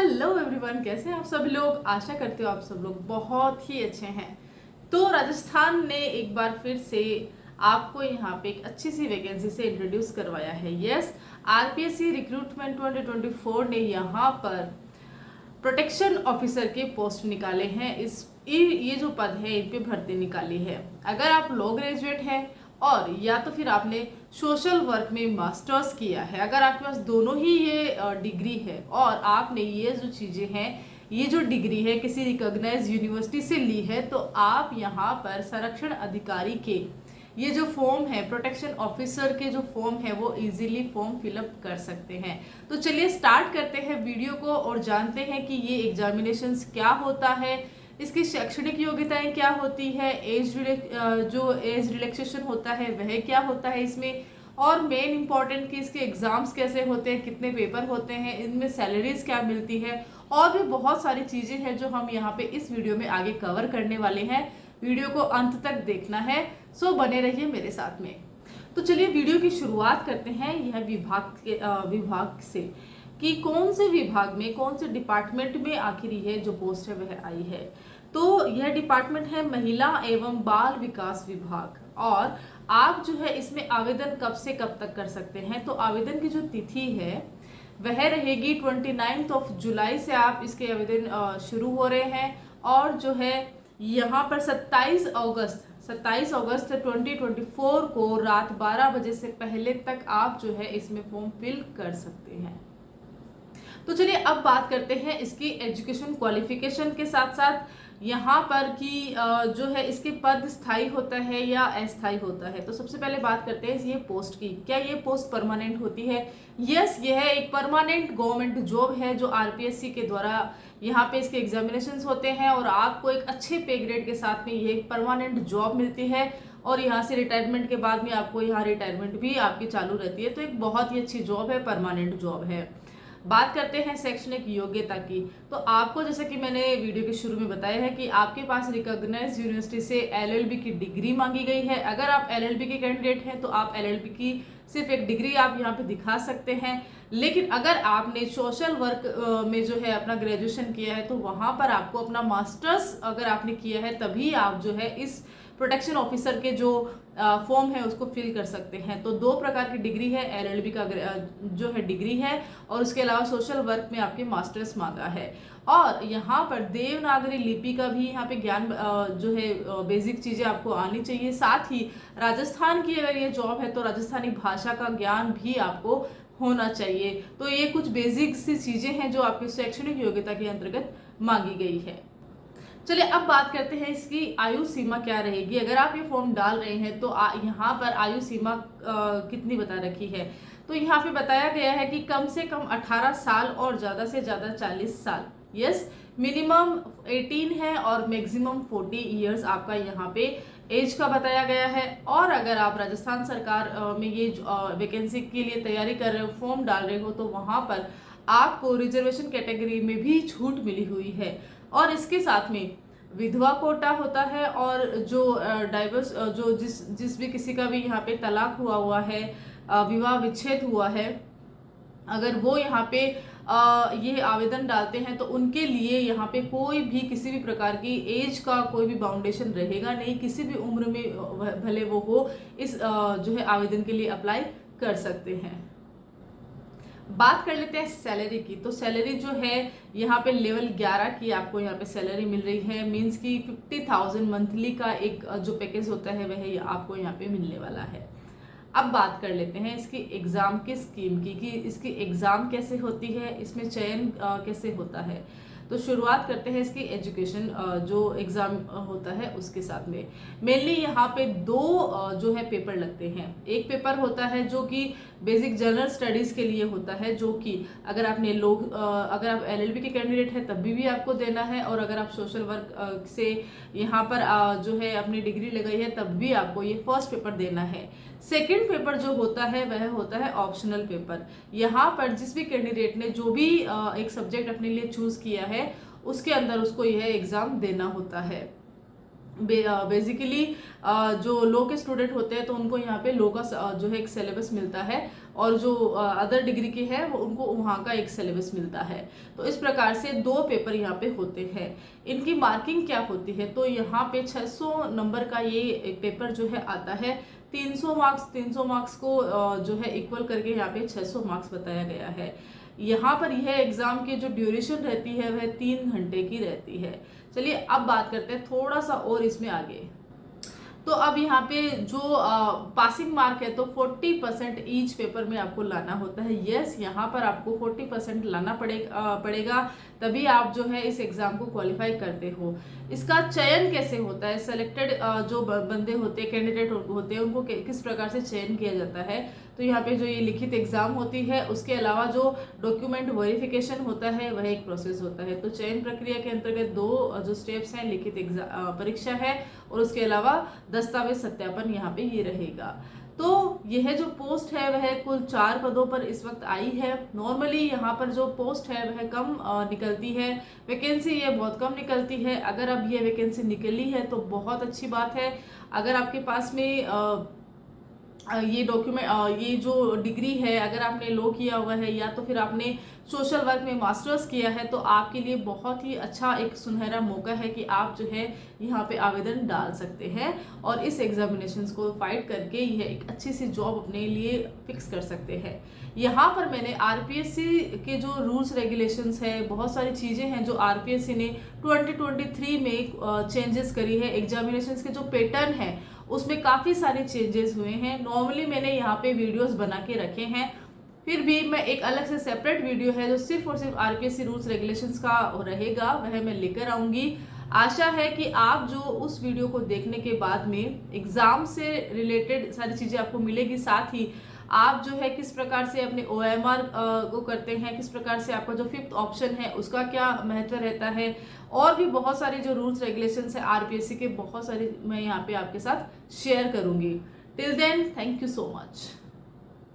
Hello everyone, कैसे हैं आप सभी लोग। आशा करते हो आप सब लोग बहुत ही अच्छे हैं। तो राजस्थान ने एक बार फिर से आपको यहाँ पे एक अच्छी सी वैकेंसी से इंट्रोड्यूस करवाया है। यस, आरपीएससी रिक्रूटमेंट 2024 ने यहाँ पर प्रोटेक्शन ऑफिसर के पोस्ट निकाले हैं। ये जो पद है इन पे भर्ती निकाली है। अगर आप लो ग्रेजुएट हैं और या तो फिर आपने सोशल वर्क में मास्टर्स किया है, अगर आपके पास दोनों ही ये डिग्री है और आपने ये जो चीज़ें हैं, ये जो डिग्री है किसी रिकॉग्नाइज यूनिवर्सिटी से ली है, तो आप यहाँ पर संरक्षण अधिकारी के ये जो फॉर्म है, प्रोटेक्शन ऑफिसर के जो फॉर्म है, वो इजीली फॉर्म फिलअप कर सकते हैं। तो चलिए स्टार्ट करते हैं वीडियो को और जानते हैं कि ये एग्जामिनेशंस क्या होता है, इसकी शैक्षणिक योग्यताएं क्या होती है, जो एज रिलैक्सेशन होता है वह क्या होता है इसमें, और मेन इंपॉर्टेंट कि इसके एग्जाम्स कैसे होते हैं, कितने पेपर होते हैं, इनमें सैलरीज क्या मिलती है, और भी बहुत सारी चीजें हैं जो हम यहाँ पे इस वीडियो में आगे कवर करने वाले हैं। वीडियो को अंत तक देखना है, सो बने रहिए मेरे साथ में। तो चलिए वीडियो की शुरुआत करते हैं यह विभाग से कि कौन से विभाग में, कौन से डिपार्टमेंट में आखिर यह जो पोस्ट है वह आई है। तो यह डिपार्टमेंट है महिला एवं बाल विकास विभाग। और आप जो है इसमें आवेदन कब से कब तक कर सकते हैं, तो आवेदन की जो तिथि है वह रहेगी 29 जुलाई से आप इसके आवेदन शुरू हो रहे हैं। और जो है यहाँ पर 27 अगस्त 2024 को रात 12 बजे से पहले तक आप जो है इसमें फॉर्म फिल कर सकते हैं। तो चलिए अब बात करते हैं इसकी एजुकेशन क्वालिफिकेशन के साथ साथ यहाँ पर कि जो है इसके पद स्थायी होता है या अस्थायी होता है। तो सबसे पहले बात करते हैं ये पोस्ट की, क्या ये पोस्ट परमानेंट होती है। यस, यह एक परमानेंट गवर्नमेंट जॉब है जो आरपीएससी के द्वारा यहाँ पे इसके एग्जामिनेशंस होते हैं और आपको एक अच्छे पे ग्रेड के साथ में ये एक परमानेंट जॉब मिलती है। और यहाँ से रिटायरमेंट के बाद में आपको यहाँ रिटायरमेंट भी आपकी चालू रहती है। तो एक बहुत ही अच्छी जॉब है, परमानेंट जॉब है। बात करते हैं शैक्षणिक योग्यता की। तो आपको जैसे कि मैंने वीडियो के शुरू में बताया है कि आपके पास रिकॉग्नाइज्ड यूनिवर्सिटी से एलएलबी की डिग्री मांगी गई है। अगर आप एलएलबी के कैंडिडेट हैं तो आप एलएलबी की सिर्फ एक डिग्री आप यहाँ पे दिखा सकते हैं। लेकिन अगर आपने सोशल वर्क में जो है अपना ग्रेजुएशन किया है तो वहाँ पर आपको अपना मास्टर्स अगर आपने किया है तभी आप जो है इस प्रोटेक्शन ऑफिसर के जो फॉर्म है उसको फिल कर सकते हैं। तो दो प्रकार की डिग्री है, एलएलबी का जो है डिग्री है और उसके अलावा सोशल वर्क में आपके मास्टर्स मांगा है। और यहाँ पर देवनागरी लिपि का भी यहाँ पे ज्ञान जो है बेसिक चीज़ें आपको आनी चाहिए। साथ ही राजस्थान की अगर ये जॉब है तो राजस्थानी भाषा का ज्ञान भी आपको होना चाहिए। तो ये कुछ बेसिक सी चीज़ें हैं जो आपकी शैक्षणिक योग्यता के अंतर्गत मांगी गई है। चलिए अब बात करते हैं इसकी आयु सीमा क्या रहेगी। अगर आप ये फॉर्म डाल रहे हैं तो यहाँ पर आयु सीमा कितनी बता रखी है। तो यहाँ पे बताया गया है कि कम से कम 18 साल और ज़्यादा से ज़्यादा 40 साल। यस, मिनिमम 18 है और मैक्सिमम 40 ईयर्स आपका यहाँ पे एज का बताया गया है। और अगर आप राजस्थान सरकार में ये वैकेंसी के लिए तैयारी कर रहे हो, फॉर्म डाल रहे हो, तो वहाँ पर आपको रिजर्वेशन कैटेगरी में भी छूट मिली हुई है। और इसके साथ में विधवा कोटा होता है और जो डाइवर्स जो जिस भी किसी का भी यहाँ पे तलाक हुआ है, विवाह विच्छेद हुआ है, अगर वो यहाँ पे ये आवेदन डालते हैं तो उनके लिए यहाँ पे कोई भी किसी भी प्रकार की एज का कोई भी बाउंडेशन रहेगा नहीं। किसी भी उम्र में भले वो हो, इस जो है आवेदन के लिए अप्लाई कर सकते हैं। बात कर लेते हैं सैलरी की। तो सैलरी जो है यहाँ पे लेवल 11 की आपको यहाँ पे सैलरी मिल रही है। मींस की 50,000 मंथली का एक जो पैकेज होता है वह आपको यहाँ पे मिलने वाला है। अब बात कर लेते हैं इसकी एग्ज़ाम की स्कीम की कि इसकी एग्ज़ाम कैसे होती है, इसमें चयन कैसे होता है। तो शुरुआत करते हैं इसकी एजुकेशन जो एग्ज़ाम होता है उसके साथ में। मेनली यहाँ पे दो जो है पेपर लगते हैं। एक पेपर होता है जो कि बेसिक जनरल स्टडीज़ के लिए होता है, जो कि अगर अगर आप एलएलबी के कैंडिडेट हैं तब भी आपको देना है, और अगर आप सोशल वर्क से यहाँ पर जो है अपनी डिग्री लगाई है तब भी आपको ये फर्स्ट पेपर देना है। सेकंड पेपर जो होता है वह होता है ऑप्शनल पेपर। यहाँ पर जिस भी कैंडिडेट ने जो भी एक सब्जेक्ट अपने लिए चूज किया है उसके अंदर उसको यह एग्जाम देना होता है। बेसिकली जो लॉ के स्टूडेंट होते हैं तो उनको यहाँ पे लॉ का जो है एक सिलेबस मिलता है और जो अदर डिग्री के हैं वो उनको वहाँ का एक सिलेबस मिलता है। तो इस प्रकार से 2 पेपर यहाँ पे होते हैं। इनकी मार्किंग क्या होती है, तो यहाँ पे 600 नंबर का ये एक पेपर जो है आता है। 300 मार्क्स को जो है इक्वल करके यहाँ पे 600 मार्क्स बताया गया है। यहाँ पर यह एग्जाम की जो ड्यूरेशन रहती है वह 3 घंटे की रहती है। चलिए अब बात करते हैं थोड़ा सा और इसमें आगे। तो अब यहाँ पे जो पासिंग मार्क है तो 40% ईच पेपर में आपको लाना होता है। यस, यहाँ पर आपको 40% लाना पड़ेगा तभी आप जो है इस एग्जाम को क्वालिफाई करते हो। इसका चयन कैसे होता है, सेलेक्टेड जो बंदे होते हैं, कैंडिडेट होते हैं, उनको किस प्रकार से चयन किया जाता है, तो यहाँ पे जो ये लिखित एग्जाम होती है उसके अलावा जो डॉक्यूमेंट वेरिफिकेशन होता है वह एक प्रोसेस होता है। तो चयन प्रक्रिया के अंतर्गत 2 जो स्टेप्स हैं, लिखित एग्जाम परीक्षा है और उसके अलावा दस्तावेज सत्यापन यहाँ पे ये रहेगा। तो यह जो पोस्ट है वह कुल 4 पदों पर इस वक्त आई है। नॉर्मली यहाँ पर जो पोस्ट है वह कम निकलती है, वैकेंसी ये बहुत कम निकलती है। अगर अब ये वैकेंसी निकली है तो बहुत अच्छी बात है। अगर आपके पास में ये डॉक्यूमेंट ये जो डिग्री है, अगर आपने लॉ किया हुआ है या तो फिर आपने सोशल वर्क में मास्टर्स किया है तो आपके लिए बहुत ही अच्छा एक सुनहरा मौका है कि आप जो है यहाँ पे आवेदन डाल सकते हैं और इस एग्जामिनेशंस को फाइट करके यह एक अच्छी सी जॉब अपने लिए फिक्स कर सकते हैं। यहाँ पर मैंने आरपीएससी के जो रूल्स रेगुलेशंस है, बहुत सारी चीज़ें हैं जो आरपीएससी ने 2023 में चेंजेस करी है। एग्जामिनेशंस के जो पैटर्न है उसमें काफ़ी सारे चेंजेस हुए हैं। नॉर्मली मैंने यहाँ पे वीडियोस बना के रखे हैं, फिर भी मैं एक अलग से सेपरेट वीडियो है जो सिर्फ और सिर्फ आरपीएससी रूल्स रेगुलेशंस का रहेगा वह मैं लेकर आऊँगी। आशा है कि आप जो उस वीडियो को देखने के बाद में एग्ज़ाम से रिलेटेड सारी चीज़ें आपको मिलेगी, साथ ही आप जो है किस प्रकार से अपने OMR को करते हैं, किस प्रकार से आपका जो 5th ऑप्शन है उसका क्या महत्व रहता है, और भी बहुत सारे जो रूल्स रेगुलेशंस है आरपीएससी के बहुत सारे मैं यहाँ पे आपके साथ शेयर करूँगी। Till then, thank you so much.